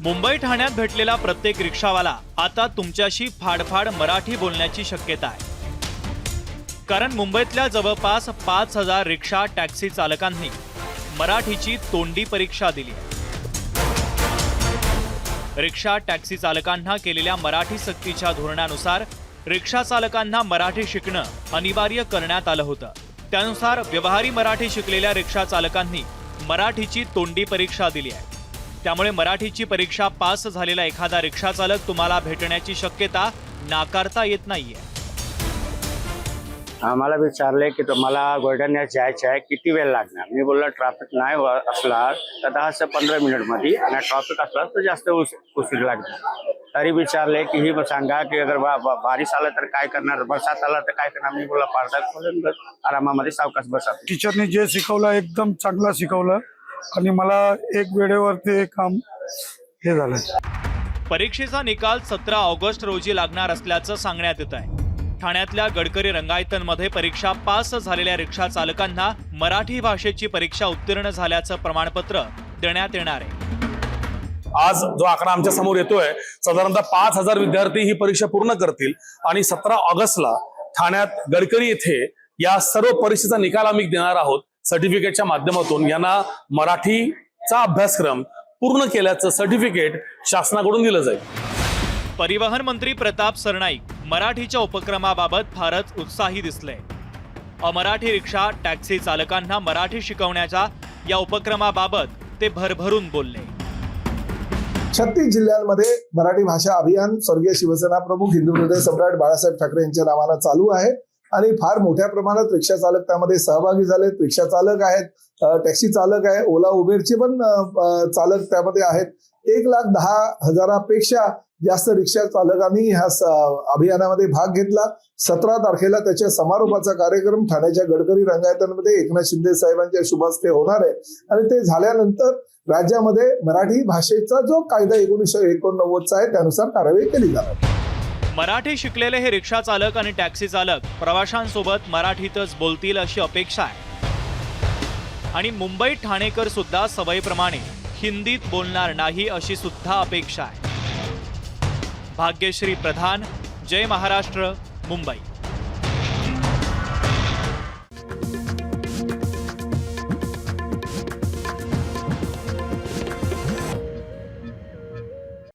मुंबई ठाण्यात भेटलेला प्रत्येक रिक्षावाला आता तुमच्याशी फाडफाड मराठी बोलण्याची शक्यता आहे। कारण मुंबईतल्या जवळपास 5000 रिक्षा टॅक्सी चालकांनी मराठीची तोंडी परीक्षा दिली आहे। रिक्षा टॅक्सी चालकांना केलेल्या मराठी सक्तीच्या धोरणानुसार रिक्षा चालकांना मराठी शिकणं अनिवार्य करण्यात आलं होतं। त्यानुसार व्यवहारी मराठी शिकलेल्या रिक्षा चालकांनी मराठीची तोंडी परीक्षा दिली आहे। त्यामुळे मराठीची परीक्षा पास झालेला एखादा रिक्षा चालक तुम्हाला भेटण्याची शक्यता नाकारता येत नाहीये। आम्हाला विचारले की तुम्हाला गोल्डन जायचं आहे, किती वेळ लागणार? मी बोललो ट्रॅफिक नाही असला तर 10 ते 15 मिनिटमध्ये, आणि ट्रॅफिक असला तर जास्त उशीर लागणार। तरी विचारले की ही सांगा की अगर बारिश आला तर काय करणार, बरसात आला तर काय करणार? मी बोलला पारदा खोलून आरामामध्ये सावकाश बसा। टीचरने जे शिकवलं एकदम चांगलं शिकवलं आणि मला एक वेळेवर ते काम हे झालं। परीक्षेचा निकाल 17 ऑगस्ट रोजी लागणार असल्याचं सांगण्यात येत आहे। ठाण्यातल्या गडकरी रंगायतनमध्ये परीक्षा पास झालेल्या रिक्षा चालकांना मराठी भाषेची परीक्षा उत्तीर्ण झाल्याचं प्रमाणपत्र देण्यात येणार आहे। आज जो आकडा आमच्या समोर येतोय, साधारणतः 5000 विद्यार्थी ही परीक्षा पूर्ण करतील आणि 17 ऑगस्टला ठाण्यात गडकरी येथे या सर्व परीक्षेचा निकाल आम्ही देणार आहोत। सर्टिफिकेटच्या माध्यमातून यांना मराठीचा अभ्यासक्रम पूर्ण केल्याचं सर्टिफिकेट शासनाकडून दिलं जाईल। परिवहन मंत्री प्रताप सरनाईक मराठीच्या उपक्रमाबाबत फारच उत्साही दिसले। अमराठी रिक्षा टॅक्सी चालकांना मराठी शिकवण्याच्या या उपक्रमाबाबत ते भरभरून बोलले। 36 जिल्ह्यांमध्ये मराठी भाषा अभियान स्वर्गीय शिवसेना प्रमुख हिंदू हृदय सम्राट बाळासाहेब ठाकरे यांच्या नावानं चालू आहे आणि फार मोठ्या प्रमाणात रिक्षा चालक त्यामध्ये सहभागी झालेत। रिक्षा चालक आहेत, टॅक्सी चालक आहे, ओला उबेरचे पण चालक त्यामध्ये आहेत। 1,10,000पेक्षा जास्त रिक्षा चालकांनी ह्या अभियानामध्ये भाग घेतला। 17 तारखेला त्याच्या समारोपाचा कार्यक्रम ठाण्याच्या गडकरी रंगायतनमध्ये एकनाथ शिंदे साहेबांच्या शुभ हस्ते होणार आहे आणि ते झाल्यानंतर राज्यामध्ये मराठी भाषेचा जो कायदा 1989चा आहे त्यानुसार कारवाई केली जाणार। मराठी शिकलेले हे रिक्षा चालक आणि टॅक्सी चालक प्रवाशांसोबत मराठीतच बोलतील अशी अपेक्षा आहे आणि मुंबई ठाणेकर सुद्धा सवयीप्रमाणे हिंदीत बोलणार नाही अशी सुद्धा अपेक्षा आहे। भाग्यश्री प्रधान, जय महाराष्ट्र, मुंबई।